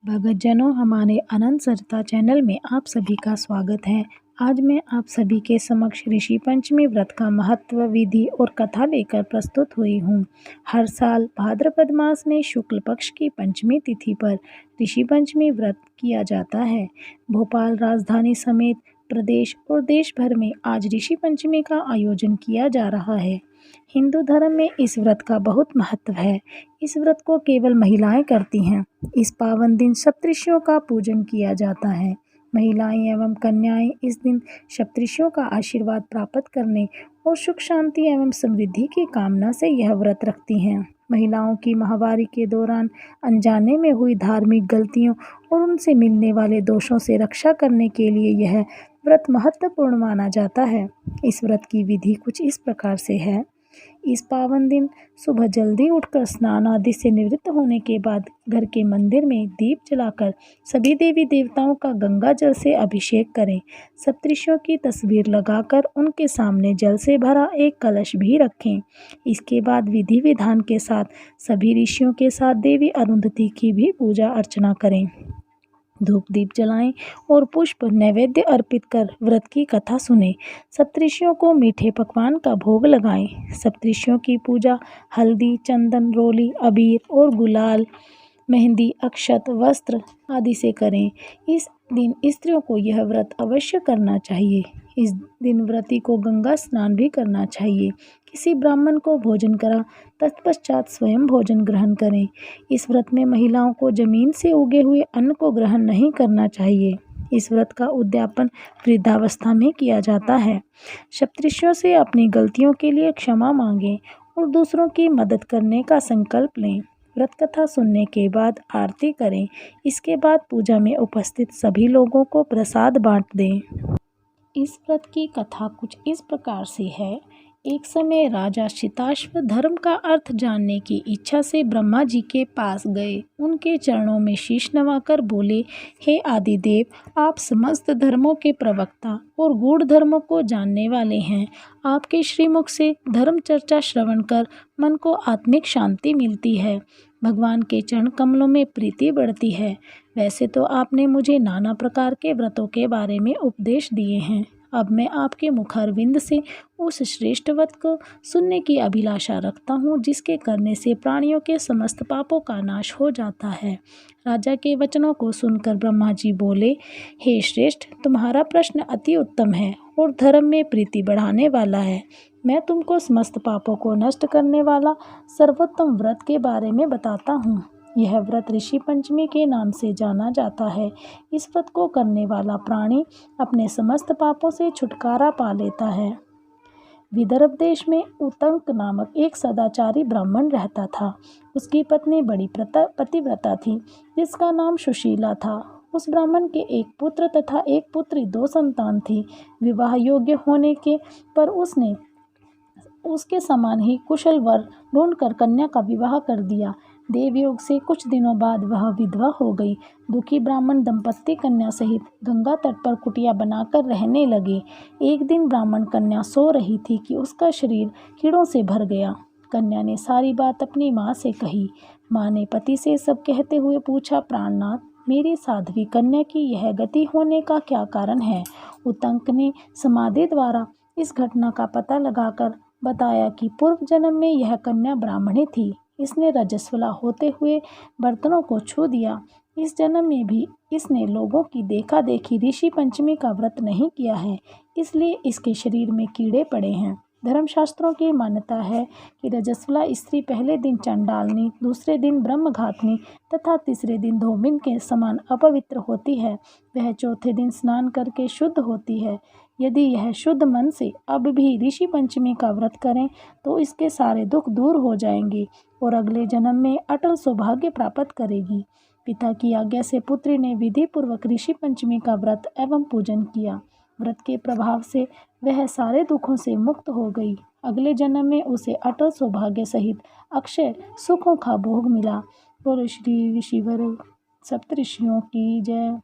भगतजनों, हमारे अनंत सरिता चैनल में आप सभी का स्वागत है। आज मैं आप सभी के समक्ष ऋषि पंचमी व्रत का महत्व, विधि और कथा लेकर प्रस्तुत हुई हूँ। हर साल भाद्रपद मास में शुक्ल पक्ष की पंचमी तिथि पर ऋषि पंचमी व्रत किया जाता है। भोपाल राजधानी समेत प्रदेश और देश भर में आज ऋषि पंचमी का आयोजन किया जा रहा है। हिंदू धर्म में इस व्रत का बहुत महत्व है। इस व्रत को केवल महिलाएं करती हैं। इस पावन दिन सप्तऋषियों का पूजन किया जाता है। महिलाएं एवं कन्याएं इस दिन सप्तऋषियों का आशीर्वाद प्राप्त करने और सुख शांति एवं समृद्धि की कामना से यह व्रत रखती हैं। महिलाओं की माहवारी के दौरान अनजाने में हुई धार्मिक गलतियों और उनसे मिलने वाले दोषों से रक्षा करने के लिए यह व्रत महत्वपूर्ण माना जाता है। इस व्रत की विधि कुछ इस प्रकार से है। इस पावन दिन सुबह जल्दी उठकर स्नान आदि से निवृत्त होने के बाद घर के मंदिर में दीप जलाकर सभी देवी देवताओं का गंगा जल से अभिषेक करें। सप्तऋषियों की तस्वीर लगाकर उनके सामने जल से भरा एक कलश भी रखें। इसके बाद विधि विधान के साथ सभी ऋषियों के साथ देवी अरुंधति की भी पूजा अर्चना करें। धूप दीप जलाएं और पुष्प नैवेद्य अर्पित कर व्रत की कथा सुने। सप्तऋषियों को मीठे पकवान का भोग लगाएं। सप्तऋषियों की पूजा हल्दी, चंदन, रोली, अबीर और गुलाल, मेहंदी, अक्षत, वस्त्र आदि से करें। इस दिन स्त्रियों को यह व्रत अवश्य करना चाहिए। इस दिन व्रती को गंगा स्नान भी करना चाहिए। किसी ब्राह्मण को भोजन करा तत्पश्चात स्वयं भोजन ग्रहण करें। इस व्रत में महिलाओं को जमीन से उगे हुए अन्न को ग्रहण नहीं करना चाहिए। इस व्रत का उद्यापन वृद्धावस्था में किया जाता है। सप्तऋषियों से अपनी गलतियों के लिए क्षमा मांगें और दूसरों की मदद करने का संकल्प लें। व्रत कथा सुनने के बाद आरती करें। इसके बाद पूजा में उपस्थित सभी लोगों को प्रसाद बांट दें। इस व्रत की कथा कुछ इस प्रकार से है। एक समय राजा शिताश्व धर्म का अर्थ जानने की इच्छा से ब्रह्मा जी के पास गए। उनके चरणों में शीश नवाकर बोले, हे आदिदेव, आप समस्त धर्मों के प्रवक्ता और गूढ़ धर्मों को जानने वाले हैं। आपके श्रीमुख से धर्म चर्चा श्रवण कर मन को आत्मिक शांति मिलती है। भगवान के चरण कमलों में प्रीति बढ़ती है। वैसे तो आपने मुझे नाना प्रकार के व्रतों के बारे में उपदेश दिए हैं। अब मैं आपके मुखारविंद से उस श्रेष्ठ व्रत को सुनने की अभिलाषा रखता हूँ, जिसके करने से प्राणियों के समस्त पापों का नाश हो जाता है। राजा के वचनों को सुनकर ब्रह्मा जी बोले, हे श्रेष्ठ, तुम्हारा प्रश्न अति उत्तम है और धर्म में प्रीति बढ़ाने वाला है। मैं तुमको समस्त पापों को नष्ट करने वाला सर्वोत्तम व्रत के बारे में बताता हूँ। यह व्रत ऋषि पंचमी के नाम से जाना जाता है। इस व्रत को करने वाला प्राणी अपने समस्त पापों से छुटकारा पा लेता है। विदर्भ देश में उतंक नामक एक सदाचारी ब्राह्मण रहता था। उसकी पत्नी बड़ी पतिव्रता थी, जिसका नाम सुशीला था। उस ब्राह्मण के एक पुत्र तथा एक पुत्री, 2 संतान थी। विवाह योग्य होने के पर उसने उसके समान ही कुशल वर ढूंढकर कन्या का विवाह कर दिया। देवयोग से कुछ दिनों बाद वह विधवा हो गई। दुखी ब्राह्मण दंपत्ति कन्या सहित गंगा तट पर कुटिया बनाकर रहने लगे। एक दिन ब्राह्मण कन्या सो रही थी कि उसका शरीर कीड़ों से भर गया। कन्या ने सारी बात अपनी माँ से कही। माँ ने पति से सब कहते हुए पूछा, प्राणनाथ, मेरी साध्वी कन्या की यह गति होने का क्या कारण है? उतंक ने समाधि द्वारा इस घटना का पता लगाकर बताया कि पूर्व जन्म में यह कन्या ब्राह्मणी थी। इसने रजस्वला होते हुए बर्तनों को छू दिया। इस जन्म में भी इसने लोगों की देखा देखी ऋषि पंचमी का व्रत नहीं किया है, इसलिए इसके शरीर में कीड़े पड़े हैं। धर्मशास्त्रों की मान्यता है कि रजस्वला स्त्री पहले दिन चंडालनी, दूसरे दिन ब्रह्मघातनी तथा तीसरे दिन धोबिन के समान अपवित्र होती है। वह चौथे दिन स्नान करके शुद्ध होती है। यदि यह शुद्ध मन से अब भी ऋषि पंचमी का व्रत करें तो इसके सारे दुख दूर हो जाएंगे और अगले जन्म में अटल सौभाग्य प्राप्त करेगी। पिता की आज्ञा से पुत्री ने विधि पूर्वक ऋषि पंचमी का व्रत एवं पूजन किया। व्रत के प्रभाव से वह सारे दुखों से मुक्त हो गई। अगले जन्म में उसे अटल सौभाग्य सहित अक्षय सुखों का भोग मिला। बोलो श्री ऋषिवर सप्तऋषियों की जय।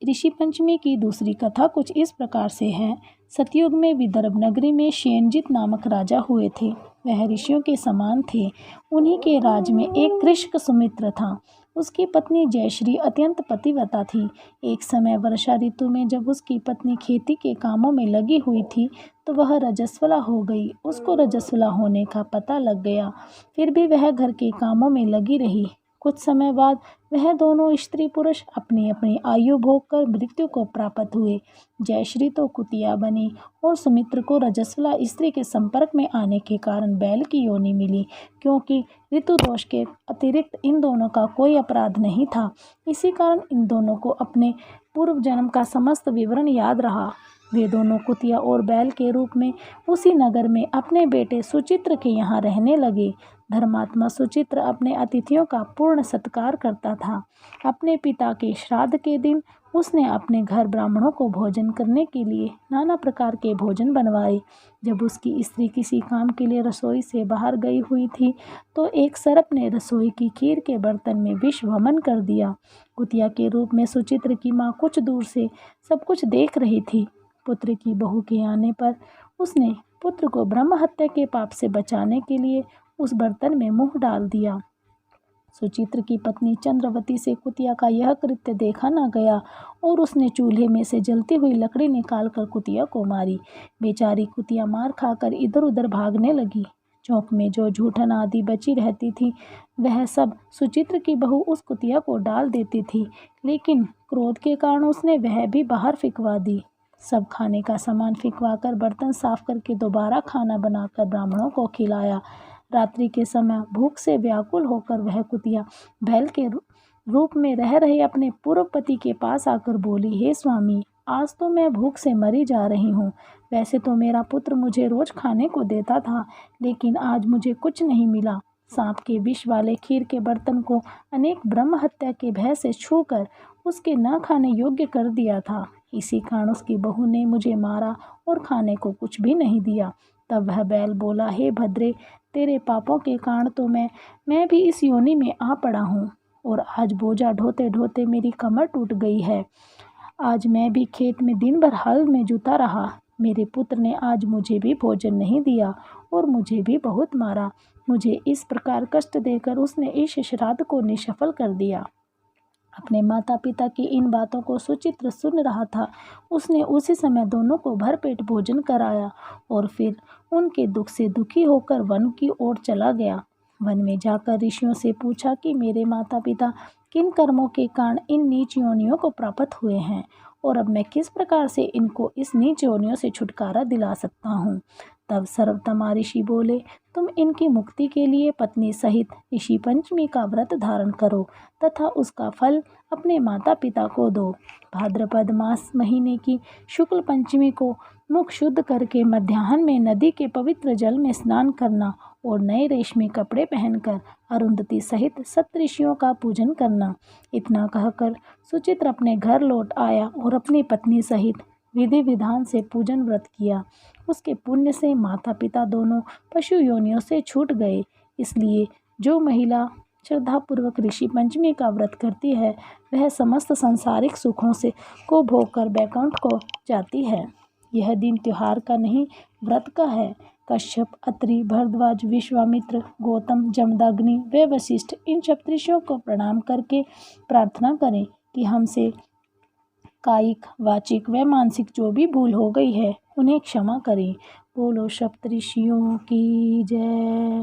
ऋषि पंचमी की दूसरी कथा कुछ इस प्रकार से है। सतयुग में विदर्भ नगरी में शेनजित नामक राजा हुए थे। वह ऋषियों के समान थे। उन्हीं के राज में एक कृषक सुमित्र था। उसकी पत्नी जयश्री अत्यंत पतिव्रता थी। एक समय वर्षा ऋतु में जब उसकी पत्नी खेती के कामों में लगी हुई थी तो वह रजस्वला हो गई। उसको रजस्वला होने का पता लग गया, फिर भी वह घर के कामों में लगी रही। कुछ समय बाद वह दोनों स्त्री पुरुष अपनी अपनी आयु भोग कर मृत्यु को प्राप्त हुए। जयश्री तो कुतिया बनी और सुमित्र को रजस्वला स्त्री के संपर्क में आने के कारण बैल की योनि मिली, क्योंकि ऋतु दोष के अतिरिक्त इन दोनों का कोई अपराध नहीं था। इसी कारण इन दोनों को अपने पूर्व जन्म का समस्त विवरण याद रहा। वे दोनों कुतिया और बैल के रूप में उसी नगर में अपने बेटे सुचित्र के यहाँ रहने लगे। धर्मात्मा सुचित्र अपने अतिथियों का पूर्ण सत्कार करता था। अपने पिता के श्राद्ध के दिन उसने अपने घर ब्राह्मणों को भोजन करने के लिए नाना प्रकार के भोजन बनवाए। जब उसकी स्त्री किसी काम के लिए रसोई से बाहर गई हुई थी तो एक सर्प ने रसोई की खीर के बर्तन में विष वमन कर दिया। कुतिया के रूप में सुचित्र की माँ कुछ दूर से सब कुछ देख रही थी। पुत्र की बहू के आने पर उसने पुत्र को ब्रह्म हत्या के पाप से बचाने के लिए उस बर्तन में मुंह डाल दिया। सुचित्र की पत्नी चंद्रवती से कुतिया का यह कृत्य देखा न गया और उसने चूल्हे में से जलती हुई लकड़ी निकालकर कुतिया को मारी। बेचारी कुतिया मार खाकर इधर उधर भागने लगी। चौक में जो जूठन आदि बची रहती थी वह सब सुचित्र की बहू उस कुतिया को डाल देती थी, लेकिन क्रोध के कारण उसने वह भी बाहर फिंकवा दी। सब खाने का सामान फिंकवाकर बर्तन साफ करके दोबारा खाना बनाकर ब्राह्मणों को खिलाया। रात्रि के समय भूख से व्याकुल होकर वह कुतिया बैल के रूप में रह रहे अपने पूर्व पति के पास आकर बोली, हे स्वामी, आज तो मैं भूख से मरी जा रही हूँ। वैसे तो मेरा पुत्र मुझे रोज खाने को देता था, लेकिन आज मुझे कुछ नहीं मिला। सांप के विष वाले खीर के बर्तन को अनेक ब्रह्म हत्या के भय से छूकर उसके न खाने योग्य कर दिया था। इसी कारण उसकी बहू ने मुझे मारा और खाने को कुछ भी नहीं दिया। तब वह बैल बोला, हे भद्रे, तेरे पापों के कारण तो मैं भी इस योनि में आ पड़ा हूँ और आज बोझा ढोते ढोते मेरी कमर टूट गई है। आज मैं भी खेत में दिन भर हल में जुता रहा। मेरे पुत्र ने आज मुझे भी भोजन नहीं दिया और मुझे भी बहुत मारा। मुझे इस प्रकार कष्ट देकर उसने इस श्राद्ध को निष्फल कर दिया। अपने माता पिता की इन बातों को सुचित्र सुन रहा था। उसने उसी समय दोनों को भरपेट भोजन कराया और फिर उनके दुख से दुखी होकर वन की ओर चला गया। वन में जाकर ऋषियों से पूछा कि मेरे माता पिता किन कर्मों के कारण इन नीच योनियों को प्राप्त हुए हैं और अब मैं किस प्रकार से इनको इस नीच योनियों से छुटकारा दिला सकता हूँ। तब सर्वतमा ऋषि बोले, तुम इनकी मुक्ति के लिए पत्नी सहित ऋषि पंचमी का व्रत धारण करो तथा उसका फल अपने माता पिता को दो। भाद्रपद मास महीने की शुक्ल पंचमी को मुख शुद्ध करके मध्याह्न में नदी के पवित्र जल में स्नान करना और नए रेशमी कपड़े पहनकर अरुंधति सहित सप्तऋषियों का पूजन करना। इतना कहकर सुचित्र अपने घर लौट आया और अपनी पत्नी सहित विधि विधान से पूजन व्रत किया। उसके पुण्य से माता पिता दोनों पशु योनियों से छूट गए। इसलिए जो महिला श्रद्धापूर्वक ऋषि पंचमी का व्रत करती है वह समस्त सांसारिक सुखों से को भोग कर बैकुंठ को जाती है। यह दिन त्योहार का नहीं, व्रत का है। कश्यप, अत्रि, भरद्वाज, विश्वामित्र, गौतम, जमदग्नि व वशिष्ठ इन सप्तऋषियों को प्रणाम करके प्रार्थना करें कि हमसे कायिक, वाचिक व मानसिक जो भी भूल हो गई है उन्हें क्षमा करें। बोलो सप्तऋषियों की जय।